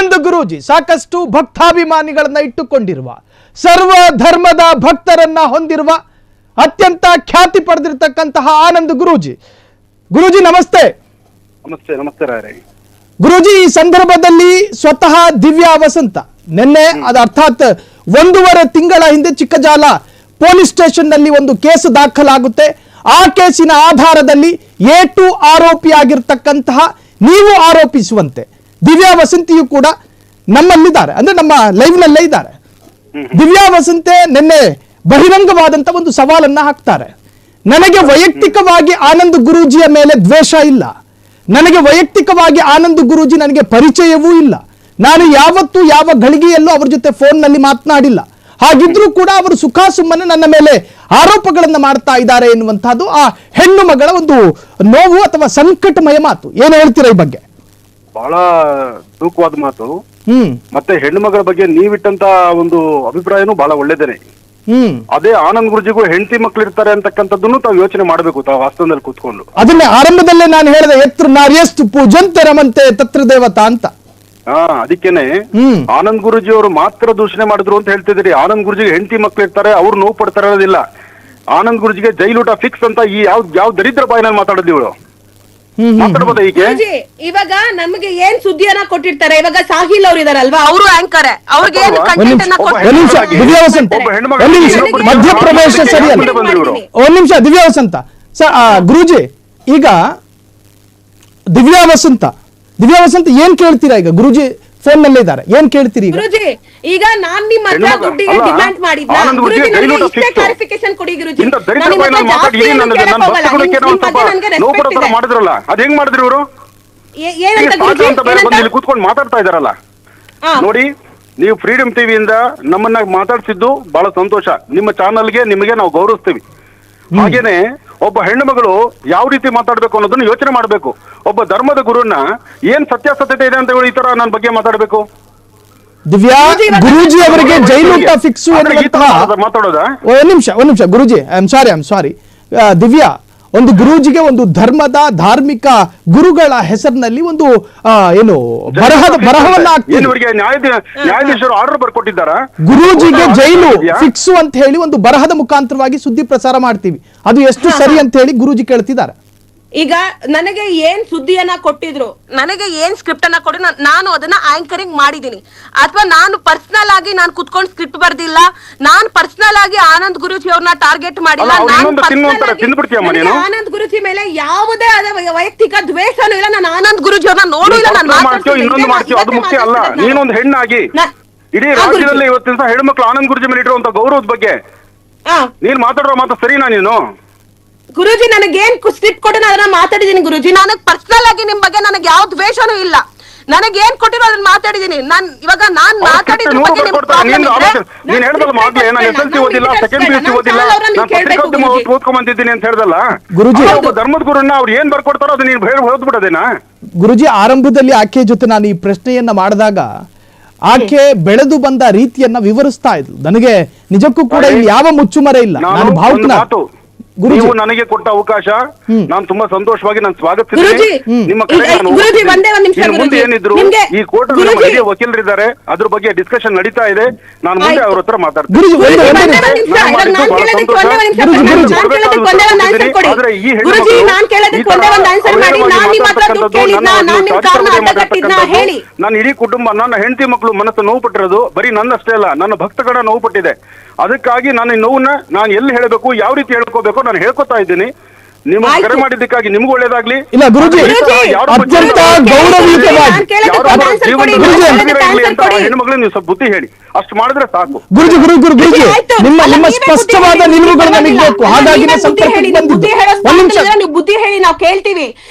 ಆನಂದ್ ಗುರೂಜಿ ಸಾಕಷ್ಟು ಭಕ್ತಾಭಿಮಾನಿಗಳನ್ನ ಇಟ್ಟುಕೊಂಡಿರುವ ಸರ್ವ ಧರ್ಮದ ಭಕ್ತರನ್ನ ಹೊಂದಿರುವ ಅತ್ಯಂತ ಖ್ಯಾತಿ ಪಡೆದಿರತಕ್ಕಂತಹ ಆನಂದ್ ಗುರೂಜಿ. ಗುರೂಜಿ ನಮಸ್ತೆ. ನಮಸ್ತೆ. ನಮಸ್ತೆ ರಾಯರೇ. ಗುರೂಜಿ, ಈ ಸಂದರ್ಭದಲ್ಲಿ ಸ್ವತಃ ದಿವ್ಯಾ ವಸಂತ ನಿನ್ನೆ ಅರ್ಥಾತ್ 1.5 ತಿಂಗಳ ಹಿಂದೆ ಚಿಕ್ಕಜಾಲ ಪೊಲೀಸ್ ಸ್ಟೇಷನ್ ನಲ್ಲಿ ಒಂದು ಕೇಸ್ ದಾಖಲಾಗುತ್ತೆ. ಆ ಕೇಸಿನ ಆಧಾರದಲ್ಲಿ A2 ಆರೋಪಿಯಾಗಿರ್ತಕ್ಕಂತಹ ನೀವು ಆರೋಪಿಸುವಂತೆ ದಿವ್ಯಾ ವಸಂತಿಯು ಕೂಡ ನಮ್ಮಲ್ಲಿದ್ದಾರೆ, ಅಂದ್ರೆ ನಮ್ಮ ಲೈವ್ ನಲ್ಲೇ ಇದ್ದಾರೆ. ದಿವ್ಯಾ ವಸಂತೆ ನಿನ್ನೆ ಬಹಿರಂಗವಾದಂತ ಒಂದು ಸವಾಲನ್ನ ಹಾಕ್ತಾರೆ. ನನಗೆ ವೈಯಕ್ತಿಕವಾಗಿ ಆನಂದ್ ಗುರೂಜಿಯ ಮೇಲೆ ದ್ವೇಷ ಇಲ್ಲ, ನನಗೆ ವೈಯಕ್ತಿಕವಾಗಿ ಆನಂದ್ ಗುರೂಜಿ ನನಗೆ ಪರಿಚಯವೂ ಇಲ್ಲ, ನಾನು ಯಾವತ್ತೂ ಯಾವ ಗಳಿಗೆಯಲ್ಲೂ ಅವ್ರ ಜೊತೆ ಫೋನ್ ನಲ್ಲಿ ಮಾತನಾಡಿಲ್ಲ. ಹಾಗಿದ್ರೂ ಕೂಡ ಅವರು ಸುಖಾಸುಮ್ಮನೆ ನನ್ನ ಮೇಲೆ ಆರೋಪಗಳನ್ನ ಮಾಡ್ತಾ ಇದ್ದಾರೆ ಎನ್ನುವಂತಹದ್ದು ಆ ಹೆಣ್ಣು ಮಗಳ ಒಂದು ನೋವು ಅಥವಾ ಸಂಕಟಮಯ ಮಾತು. ಏನು ಹೇಳ್ತೀರಾ ಈ ಬಗ್ಗೆ? ಬಹಳ ತೂಕವಾದ ಮಾತು. ಮತ್ತೆ ಹೆಣ್ಣು ಮಗಳ ಬಗ್ಗೆ ನೀವಿಟ್ಟಂತ ಒಂದು ಅಭಿಪ್ರಾಯನೂ ಬಹಳ ಒಳ್ಳೇದೇನೆ. ಅದೇ ಆನಂದ್ ಗುರುಜಿಗೂ ಹೆಂಡತಿ ಮಕ್ಳು ಇರ್ತಾರೆ ಅಂತಕ್ಕಂಥದ್ದನ್ನು ತಾವು ಯೋಚನೆ ಮಾಡಬೇಕು, ತಾವು ವಾಸ್ತವದಲ್ಲಿ ಕೂತ್ಕೊಂಡು. ಅದನ್ನೇ ಆರಂಭದಲ್ಲೇ ನಾನು ಹೇಳಿದೆ, ಎತ್ರ ನಾರ್ಯಸ್ತು ಪೂಜಂತೆ ರಮಂತೆ ತತ್ರ ದೇವತಾ ಅಂತ. ಅದಕ್ಕೇನೆ ಆನಂದ್ ಗುರುಜಿ ಅವರು ಮಾತ್ರ ದೂಷಣೆ ಮಾಡಿದ್ರು ಅಂತ ಹೇಳ್ತಿದ್ರಿ. ಆನಂದ್ ಗುರುಜಿಗೆ ಹೆಂಡತಿ ಮಕ್ಳು ಇರ್ತಾರೆ, ಅವ್ರು ನೋವು ಪಡ್ತಾ ಇರೋದಿಲ್ಲ. ಆನಂದ್ ಗುರುಜಿಗೆ ಜೈಲೂಟ ಫಿಕ್ಸ್ ಅಂತ ಈ ಯಾವ ದರಿದ್ರ ಬಾಯಿನಲ್ಲಿ ಮಾತಾಡೋದು ಇವಳು ಮಾತಾಡ್ಬೋದ? ಈಗ ಇವಾಗ ನಮಗೆ ಏನ್ ಸುದ್ದಿಯನ್ನ ಕೊಟ್ಟಿರ್ತಾರೆ. ಇವಾಗ ಸಾಹಿಲ್ ಅವ್ರು ಇದಾರಲ್ವಾ, ಅವರು ಆಂಕರ್, ಅವ್ರಿಗೆ ಏನ್ ಕಂಟೆಂಟ್ ಅನ್ನ ಮಧ್ಯಪ್ರವೇಶ ಸರಿಯಲ್ಲ. ಒಂದ್ ನಿಮಿಷ ದಿವ್ಯಾ ವಸಂತ. ಗುರೂಜಿ, ಈಗ ದಿವ್ಯಾ ವಸಂತ ಏನ್ ಕೇಳ್ತೀರಾ? ಈಗ ಗುರೂಜಿ ಫೋನ್ ನಲ್ಲೇ ಇದ್ದಾರೆ, ಏನ್ ಕೇಳ್ತೀರಿ ಗುರೂಜಿ? ಈಗ ನಾನ್ ನಿಮ್ಮ ಹತ್ರ ದುಡ್ಡಿಗೆ ಡಿಮ್ಯಾಂಡ್ ಮಾಡಿದ್ನ, ಕ್ಲಾರಿಫಿಕೇಶನ್ ಕೊಡಿ ಗುರೂಜಿ. ಮಾಡಿದ್ರಲ್ಲ, ಅದ್ ಹೆಂಗ್ ಮಾಡಿದ್ರಿ ಇವರು? ಕೂತ್ಕೊಂಡು ಮಾತಾಡ್ತಾ ಇದಾರಲ್ಲ ನೋಡಿ. ನೀವು ಫ್ರೀಡಮ್ ಟಿವಿಯಿಂದ ನಮ್ಮನ್ನ ಮಾತಾಡ್ಸಿದ್ದು ಬಹಳ ಸಂತೋಷ. ನಿಮ್ಮ ಚಾನಲ್ಗೆ ನಿಮಗೆ ನಾವು ಗೌರವಿಸ್ತೀವಿ. ಹಾಗೇನೆ ಒಬ್ಬ ಹೆಣ್ಣು ಮಗಳು ಯಾವ ರೀತಿ ಮಾತಾಡ್ಬೇಕು ಅನ್ನೋದನ್ನ ಯೋಚನೆ ಮಾಡ್ಬೇಕು. ಒಬ್ಬ ಧರ್ಮದ ಗುರುನ ಏನ್ ಸತ್ಯಾಸತ್ಯತೆ ಇದೆ ಅಂತ ಹೇಳಿ ಈ ತರ ನನ್ನ ಬಗ್ಗೆ ಮಾತಾಡ್ಬೇಕು. ದಿವ್ಯಾ, ಗುರೂಜಿ ಅವರಿಗೆ ಜೈಲೂಟ ಫಿಕ್ಸ್ ಮಾತಾಡೋದಾ? ಒಂದ್ ನಿಮಿಷ Guruji, I am sorry. Divya, ಒಂದು ಗುರೂಜಿಗೆ ಒಂದು ಧರ್ಮದ ಧಾರ್ಮಿಕ ಗುರುಗಳ ಹೆಸರಿನಲ್ಲಿ ಒಂದು ಏನು ಬರಹವನ್ನ ನ್ಯಾಯಾಧೀಶರು ಆರ್ಡರ್ ಬರ್ಕೊಟ್ಟಿದ್ದಾರಾ? ಗುರೂಜಿಗೆ ಜೈಲು ಫಿಕ್ಸ್ ಅಂತ ಹೇಳಿ ಒಂದು ಬರಹದ ಮುಖಾಂತರವಾಗಿ ಸುದ್ದಿ ಪ್ರಸಾರ ಮಾಡ್ತೀವಿ, ಅದು ಎಷ್ಟು ಸರಿ ಅಂತ ಹೇಳಿ ಗುರೂಜಿ ಕೇಳ್ತಿದ್ದಾರೆ. ಈಗ ನನಗೆ ಏನ್ ಸುದ್ದಿಯನ್ನ ಕೊಟ್ಟಿದ್ರು, ನನಗೆ ಏನ್ ಸ್ಕ್ರಿಪ್ಟ್ ಅನ್ನ ಕೊಡಿ, ನಾನು ಅದನ್ನ ಆಂಕರಿಂಗ್ ಮಾಡಿದೀನಿ. ಅಥವಾ ನಾನು ಪರ್ಸನಲ್ ಆಗಿ ನಾನು ಕುತ್ಕೊಂಡು ಸ್ಕ್ರಿಪ್ಟ್ ಬರ್ದಿಲ್ಲ, ನಾನು ಪರ್ಸನಲ್ ಆಗಿ ಆನಂದ್ ಗುರೂಜಿ ಅವ್ರನ್ನ ಟಾರ್ಗೆಟ್ ಮಾಡಿಲ್ಲ. ಆನಂದ್ ಗುರೂಜಿ ಮೇಲೆ ಯಾವುದೇ ಆದ ವೈಯಕ್ತಿಕ ದ್ವೇಷನೂ ಇಲ್ಲ. ನಾನು ಆನಂದ್ ಗುರೂಜಿ ಅವ್ರನ್ನ ನೋಡಿಲ್ಲ. ಅದು ಮುಖ್ಯ ಅಲ್ಲ. ನೀನೊಂದು ಹೆಣ್ಣಾಗಿ ಇಡೀ ರಾಜ್ಯದಲ್ಲಿ ಇವತ್ತಿನ ಹೆಣ್ಮಕ್ಳು ಆನಂದ್ ಗುರೂಜಿ ಮೇಲೆ ಇಟ್ಟಿರುವಂತ ಗೌರವದ ಬಗ್ಗೆ ನೀನ್ ಮಾತಾಡೋ ಮಾತು ಸರಿನಾ? ನೀನು ಗುರೂಜಿ ನನಗೇನ್ ಸ್ಕ್ರಿಪ್ಟ್ ಕೊಟ್ಟು ಅದನ್ನ ಮಾತಾಡಿದೀನಿ ಗುರೂಜಿ. ನನಗ್ ಪರ್ಸನಲ್ ಆಗಿ ನಿಮ್ ಬಗ್ಗೆ ನನಗೆ ಯಾವ ದ್ವೇಷನೂ ಇಲ್ಲ. ನನಗೆ ಏನ್ ಕೊಟ್ಟಿರೋ ಅದನ್ನ ಮಾತಾಡಿದೀನಿ. ನಾನ್ ಮಾತಾಡಿದ ಬಗ್ಗೆ ಓದ್ಕೊಂಡ್ಬಂದಿದ್ದೀನಿ ಅಂತ ಹೇಳ್ದಲ್ಲ ಧರ್ಮದ ಗುರುನ ಅವ್ರು ಏನ್ ಬರ್ಕೊಡ್ತಾರೋ ಅದು ನೀನ್ ಓದ್ಬಿಡೋದೇನಾ? ಗುರುಜಿ, ಆರಂಭದಲ್ಲಿ ಆಕೆ ಜೊತೆ ನಾನು ಈ ಪ್ರಶ್ನೆಯನ್ನ ಮಾಡಿದಾಗ ಆಕೆ ಬೆಳೆದು ಬಂದ ರೀತಿಯನ್ನ ವಿವರಿಸ್ತಾ ಇದ್ಲು. ನನಗೆ ನಿಜಕ್ಕೂ ಕೂಡ ಇಲ್ಲಿ ಯಾವ ಮುಚ್ಚುಮರೆ ಇಲ್ಲ. ನಾನು ಭಾವುಕನ. ನೀವು ನನಗೆ ಕೊಟ್ಟ ಅವಕಾಶ ನಾನು ತುಂಬಾ ಸಂತೋಷವಾಗಿ ನಾನು ಸ್ವಾಗತಿಸಿದ್ದೀನಿ. ನಿಮ್ಮ ಮುಂದೆ ಏನಿದ್ರು ಈ ಕೋರ್ಟ್ ಹಿರಿಯ ವಕೀಲರಿದ್ದಾರೆ, ಅದ್ರ ಬಗ್ಗೆ ಡಿಸ್ಕಷನ್ ನಡೀತಾ ಇದೆ. ನಾನು ಮುಂದೆ ಅವ್ರ ಹತ್ರ ಮಾತಾಡ್ತೀನಿ. ನನ್ನ ಇಡೀ ಕುಟುಂಬ, ನನ್ನ ಹೆಂಡತಿ ಮಕ್ಕಳು ಮನಸ್ಸು ನೋವು ಪಟ್ಟಿರೋದು ಬರೀ ನನ್ನಷ್ಟೇ ಅಲ್ಲ, ನನ್ನ ಭಕ್ತಗಣ ನೋವು ಪಟ್ಟಿದೆ. ಅದಕ್ಕಾಗಿ ನಾನು ನೋವನ್ನ ನಾನು ಎಲ್ಲಿ ಹೇಳಬೇಕು, ಯಾವ ರೀತಿ ಹೇಳ್ಕೋಬೇಕು ನಾನು ಹೇಳ್ಕೊತಾ ಇದ್ದೀನಿ. ನಿಮ್ಗೆ ಕರೆ ಮಾಡಿದ್ದಕ್ಕಾಗಿ ನಿಮ್ಗೂ ಒಳ್ಳೇದಾಗ್ಲಿ. ಇಲ್ಲ ಗುರೂಜಿ, ಅತ್ಯಂತ ಹೆಣ್ಮಕ್ಳು ನೀವು ಸ್ವಲ್ಪ ಬುದ್ಧಿ ಹೇಳಿ, ಅಷ್ಟು ಮಾಡಿದ್ರೆ ಸಾಕು. ಗುರುಜಿ ನಿಮ್ಮ ಸ್ಪಷ್ಟವಾದ ನಿಲುವುಗಳು ನಮಗೆ ಬೇಕು. ಹಾಗಾಗಿ ಬುದ್ಧಿ ಹೇಳಿ ನಾವು ಕೇಳ್ತೀವಿ.